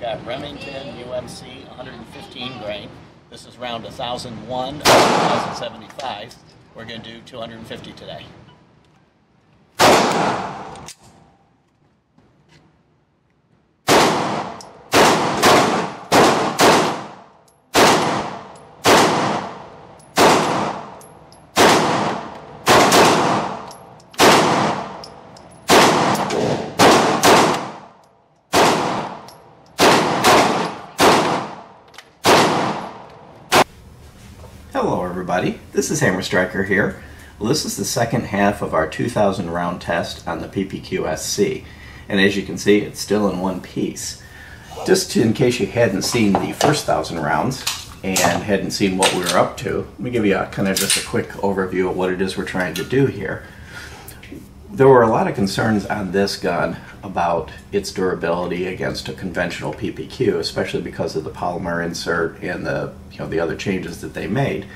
got Remington UMC 115 grain. This is round 1001 of 1075. We're going to do 250 today. Hello everybody, this is Hammer Striker here. Well, this is the second half of our 2,000 round test on the PPQ SC, and as you can see it's still in one piece. Just in case you hadn't seen the first 1,000 rounds and hadn't seen what we were up to, let me give you just a quick overview of what it is we're trying to do here. There were a lot of concerns on this gun about its durability against a conventional PPQ, especially because of the polymer insert and the other changes that they made.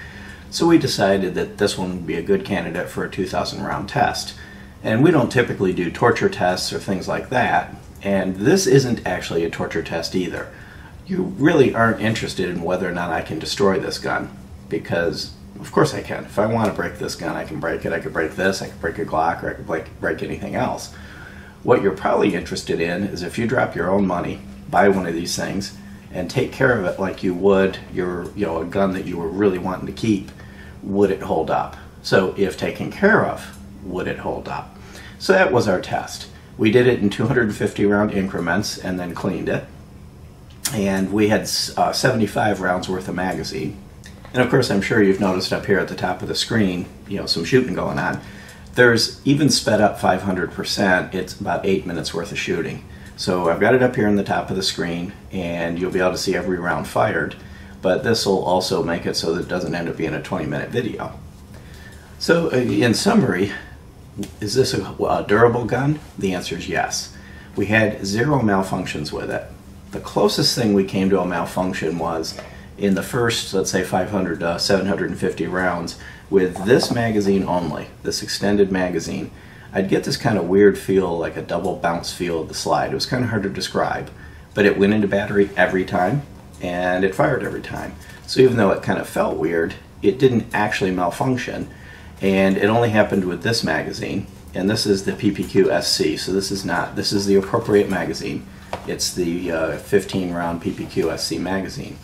So we decided that this one would be a good candidate for a 2,000 round test. And we don't typically do torture tests or things like that, and this isn't actually a torture test either. You really aren't interested in whether or not I can destroy this gun, because of course I can. If I want to break this gun, I can break it. I could break this, I could break a Glock, or I could break anything else. What you're probably interested in is if you drop your own money, buy one of these things, and take care of it like you would a gun that you were really wanting to keep, would it hold up? So if taken care of, would it hold up? So that was our test. We did it in 250 round increments and then cleaned it. And we had 75 rounds worth of magazine. And of course, I'm sure you've noticed up here at the top of the screen, some shooting going on. There's even sped up 500%, it's about 8 minutes worth of shooting. So I've got it up here on the top of the screen, and you'll be able to see every round fired. But this will also make it so that it doesn't end up being a 20-minute video. So in summary, is this a durable gun? The answer is yes. We had 0 malfunctions with it. The closest thing we came to a malfunction was in the first, let's say, 500 to 750 rounds with this magazine only, this extended magazine. I'd get this kind of weird feel, like a double bounce feel of the slide. It was kind of hard to describe, but it went into battery every time and it fired every time. So even though it kind of felt weird, it didn't actually malfunction, and it only happened with this magazine. And this is the PPQ SC, so this is the appropriate magazine. It's the 15 round PPQ SC magazine.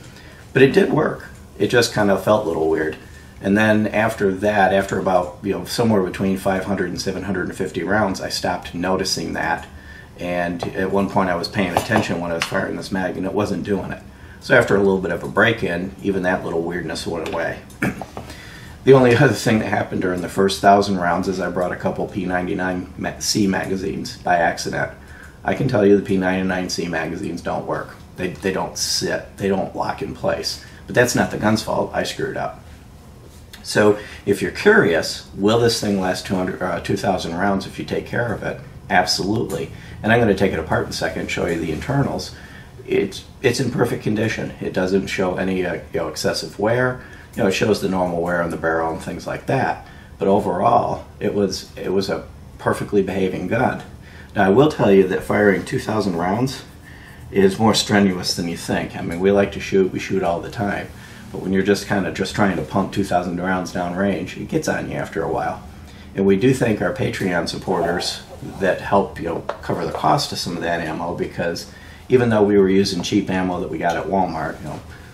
But it did work. It just kind of felt a little weird. And then after that, after about somewhere between 500 and 750 rounds, I stopped noticing that. And at one point I was paying attention when I was firing this mag, and it wasn't doing it. So after a little bit of a break-in, even that little weirdness went away. The only other thing that happened during the first 1,000 rounds is I brought a couple P99C magazines by accident. I can tell you the P99C magazines don't work. They don't sit, they don't lock in place. But that's not the gun's fault, I screwed up. So if you're curious, will this thing last 2,000 rounds if you take care of it? Absolutely. And I'm going to take it apart in a second and show you the internals. It's in perfect condition. It doesn't show any excessive wear. It shows the normal wear on the barrel and things like that. But overall, it was a perfectly behaving gun. Now I will tell you that firing 2,000 rounds is more strenuous than you think. I mean, we like to shoot, we shoot all the time. But when you're just trying to pump 2,000 rounds down range, it gets on you after a while. And we do thank our Patreon supporters that help cover the cost of some of that ammo, because even though we were using cheap ammo that we got at Walmart,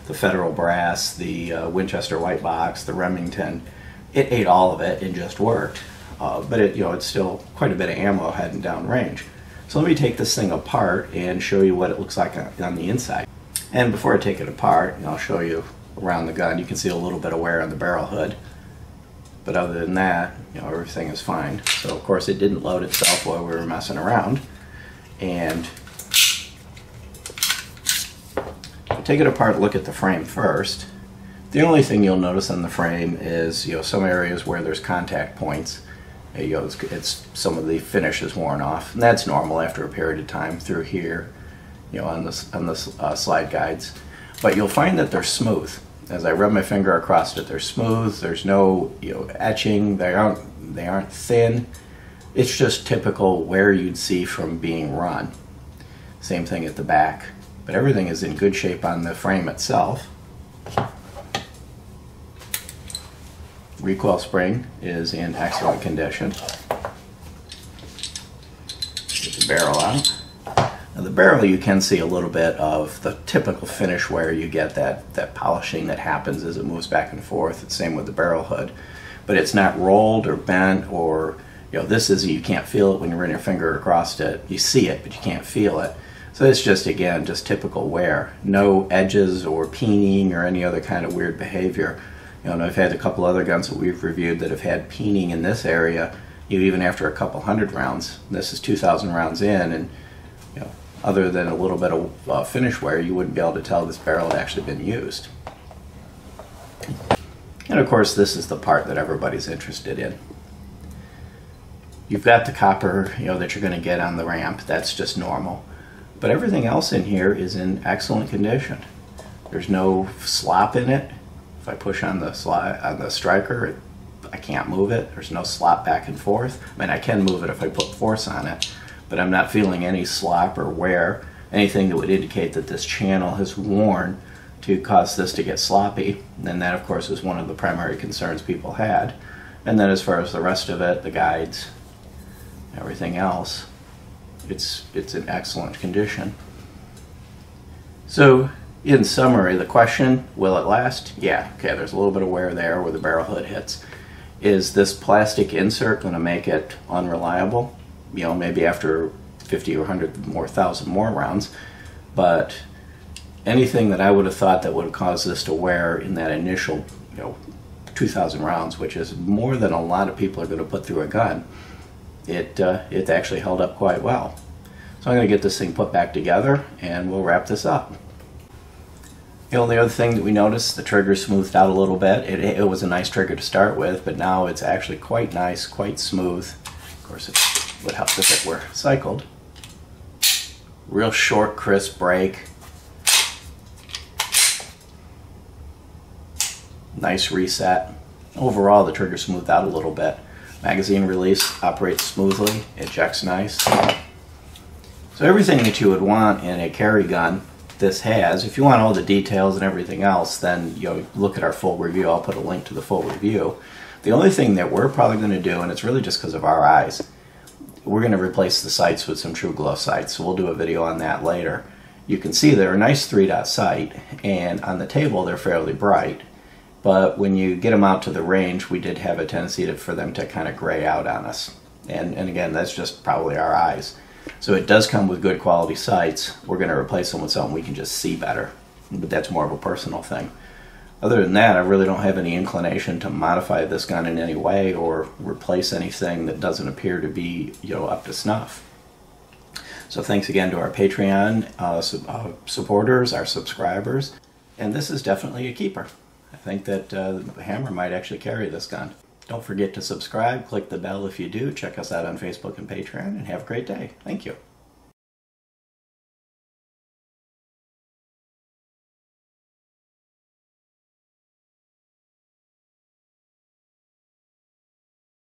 the Federal Brass, the Winchester White Box, the Remington, it ate all of it and just worked. But it's still quite a bit of ammo heading down range. So let me take this thing apart and show you what it looks like on the inside. And before I take it apart, I'll show you around the gun. You can see a little bit of wear on the barrel hood. But other than that, everything is fine. So of course it didn't load itself while we were messing around. And take it apart, look at the frame first. The only thing you'll notice on the frame is some areas where there's contact points. It's some of the finish is worn off, and that's normal after a period of time through here, on the slide guides. But you'll find that they're smooth. As I rub my finger across it, they're smooth. There's no etching. They aren't thin. It's just typical wear you'd see from being run. Same thing at the back. but everything is in good shape on the frame itself. Recoil spring is in excellent condition. Get the barrel out. Now the barrel, you can see a little bit of the typical finish wear. You get that polishing that happens as it moves back and forth. It's the same with the barrel hood. But it's not rolled or bent, or this is, you can't feel it when you run your finger across it. You see it, but you can't feel it. So it's just, again, just typical wear. No edges or peening or any other kind of weird behavior. And I've had a couple other guns that we've reviewed that have had peening in this area, even after a couple hundred rounds. This is 2,000 rounds in, and other than a little bit of finish wear, you wouldn't be able to tell this barrel had actually been used. And of course, this is the part that everybody's interested in. You've got the copper, that you're going to get on the ramp. That's just normal. But everything else in here is in excellent condition. There's no slop in it. If I push on the striker, I can't move it. There's no slop back and forth. I mean, I can move it if I put force on it, but I'm not feeling any slop or wear, anything that would indicate that this channel has worn to cause this to get sloppy. And that, of course, is one of the primary concerns people had. And then as far as the rest of it, the guides, everything else, it's in excellent condition. So in summary, the question, will it last? Yeah, okay, there's a little bit of wear there where the barrel hood hits. Is this plastic insert going to make it unreliable? Maybe after 50 or 100 more thousand more rounds. But anything that I would have thought that would have caused this to wear in that initial 2,000 rounds, which is more than a lot of people are going to put through a gun, it actually held up quite well. So I'm going to get this thing put back together and we'll wrap this up. The only other thing that we noticed, the trigger smoothed out a little bit. It was a nice trigger to start with, but now it's actually quite nice, quite smooth. Of course, it would help if it were cycled. Real short, crisp break. Nice reset. Overall, the trigger smoothed out a little bit. Magazine release operates smoothly, ejects nice. So everything that you would want in a carry gun, this has. If you want all the details and everything else, then look at our full review. I'll put a link to the full review. The only thing that we're probably going to do, and it's really just because of our eyes, we're going to replace the sights with some true glow sights. So we'll do a video on that later. You can see they're a nice 3-dot sight, and on the table they're fairly bright. But when you get them out to the range, we did have a tendency for them to kind of gray out on us. And again, that's just probably our eyes. So it does come with good quality sights. We're going to replace them with something we can just see better. But that's more of a personal thing. Other than that, I really don't have any inclination to modify this gun in any way or replace anything that doesn't appear to be up to snuff. So thanks again to our Patreon supporters, our subscribers. And this is definitely a keeper. I think that the Hammer might actually carry this gun. Don't forget to subscribe, click the bell if you do, check us out on Facebook and Patreon, and have a great day. Thank you.